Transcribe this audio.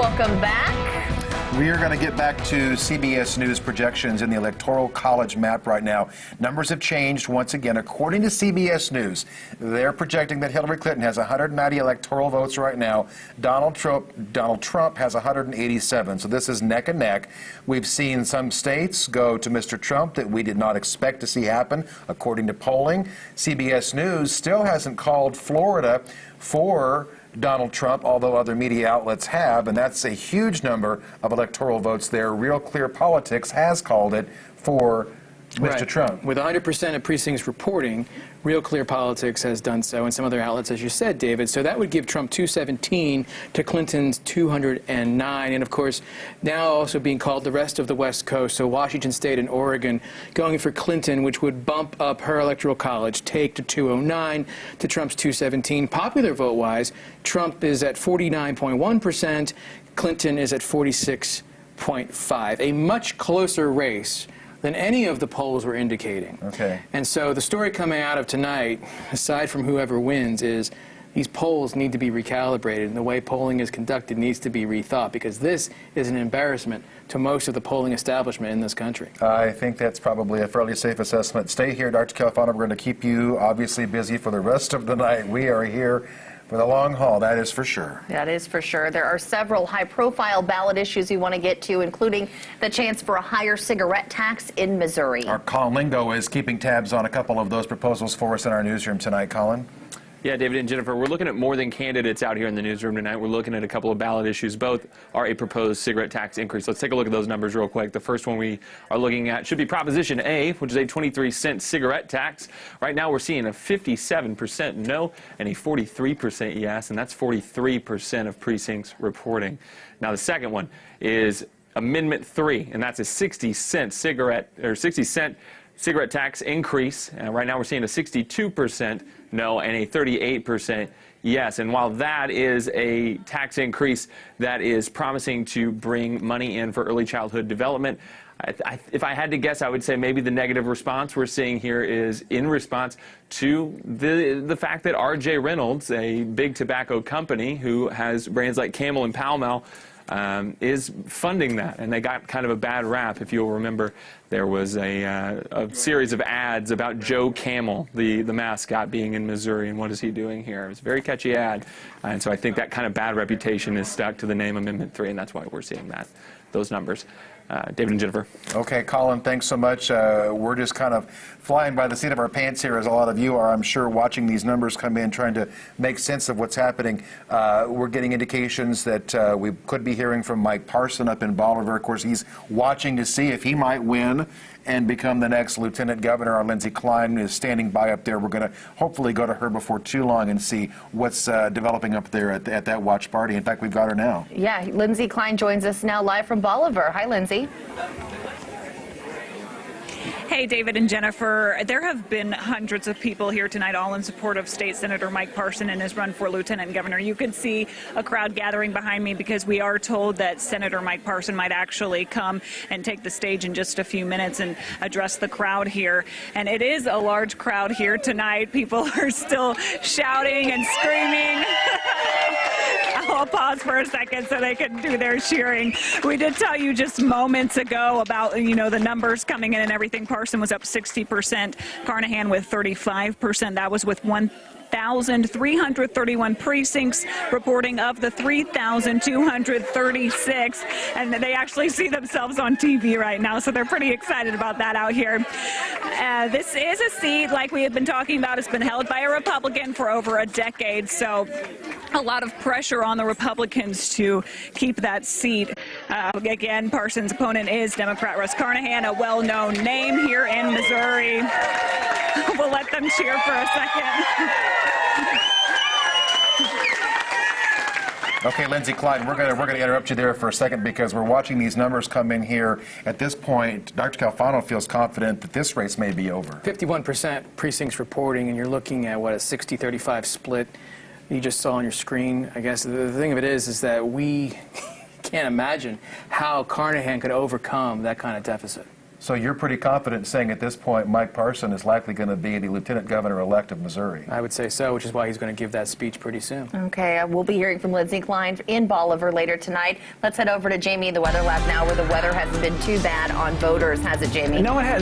Welcome back. We are going to get back to CBS News projections in the Electoral College map right now. Numbers have changed once again. According to CBS News, they're projecting that Hillary Clinton has 190 electoral votes right now. Donald Trump has 187. So this is neck and neck. We've seen some states go to Mr. Trump that we did not expect to see happen, according to polling. CBS News still hasn't called Florida for Donald Trump, although other media outlets have, and that's a huge number of electoral votes there. Real Clear Politics has called it for Mr. Trump. With 100% of precincts reporting, Real Clear Politics has done so, and some other outlets, as you said, David. So that would give Trump 217 to Clinton's 209. And, of course, now also being called the rest of the West Coast, so Washington State and Oregon, going for Clinton, which would bump up her electoral college, take to 209 to Trump's 217. Popular vote-wise, Trump is at 49.1%, Clinton is at 46.5%. A much closer race than any of the polls were indicating. Okay. And so the story coming out of tonight, aside from whoever wins, is these polls need to be recalibrated, and the way polling is conducted needs to be rethought, because this is an embarrassment to most of the polling establishment in this country. I think that's probably a fairly safe assessment. Stay here, Dr. Califano. We're going to keep you obviously busy for the rest of the night. We are here for the long haul, that is for sure. That is for sure. There are several high-profile ballot issues we want to get to, including the chance for a higher cigarette tax in Missouri. Our Colin Lingo is keeping tabs on a couple of those proposals for us in our newsroom tonight. Colin? Yeah, David and Jennifer, we're looking at more than candidates out here in the newsroom tonight. We're looking at a couple of ballot issues. Both are a proposed cigarette tax increase. Let's take a look at those numbers real quick. The first one we are looking at should be Proposition A, which is a 23-cent cigarette tax. Right now we're seeing a 57% no and a 43% yes, and that's 43% of precincts reporting. Now the second one is Amendment 3, and that's a 60-cent cigarette tax increase. Right now we're seeing a 62% no and a 38% yes. And while that is a tax increase that is promising to bring money in for early childhood development, if I had to guess, I would say maybe the negative response we're seeing here is in response to the fact that R.J. Reynolds, a big tobacco company who has brands like Camel and Pall Mall, is funding that, and they got kind of a bad rap. If you'll remember, there was a series of ads about Joe Camel, the mascot, being in Missouri, and what is he doing here? It was a very catchy ad, and so I think that kind of bad reputation is stuck to the name Amendment 3, and that's why we're seeing those numbers. David and Jennifer. Okay, Colin, thanks so much. We're just kind of flying by the seat of our pants here, as a lot of you are, I'm sure, watching these numbers come in, trying to make sense of what's happening. We're getting indications that we could be hearing from Mike Parson up in Bolivar. Of course, he's watching to see if he might win and become the next lieutenant governor. Our Lindsey Klein is standing by up there. We're going to hopefully go to her before too long and see what's developing up there at that watch party. In fact, we've got her now. Yeah, Lindsey Klein joins us now live from Bolivar. Hi, Lindsey. Hey, David and Jennifer. There have been hundreds of people here tonight, all in support of State Senator Mike Parson and his run for lieutenant governor. You can see a crowd gathering behind me because we are told that Senator Mike Parson might actually come and take the stage in just a few minutes and address the crowd here. And it is a large crowd here tonight. People are still shouting and screaming. I'll pause for a second so they can do their cheering. We did tell you just moments ago about, the numbers coming in and everything. Parson was up 60%, Carnahan with 35%. That was with 1,331 precincts reporting of the 3,236, and they actually see themselves on TV right now, so they're pretty excited about that out here. This is a seat, like we have been talking about, it's been held by a Republican for over a decade, so a lot of pressure on the Republicans to keep that seat. Again, Parson's opponent is Democrat Russ Carnahan, a well-known name here in Missouri. We'll let them cheer for a second. Okay, Lindsey Klein, we're gonna interrupt you there for a second because we're watching these numbers come in here. At this point, Dr. Califano feels confident that this race may be over. 51% precincts reporting, and you're looking at, what, a 60-35 split you just saw on your screen. I guess the thing of it is that we can't imagine how Carnahan could overcome that kind of deficit. So you're pretty confident saying at this point Mike Parson is likely going to be the lieutenant governor-elect of Missouri? I would say so, which is why he's going to give that speech pretty soon. Okay, we'll be hearing from Lindsay Klein in Bolivar later tonight. Let's head over to Jamie in the Weather Lab now, where the weather hasn't been too bad on voters, has it, Jamie? No, it hasn't.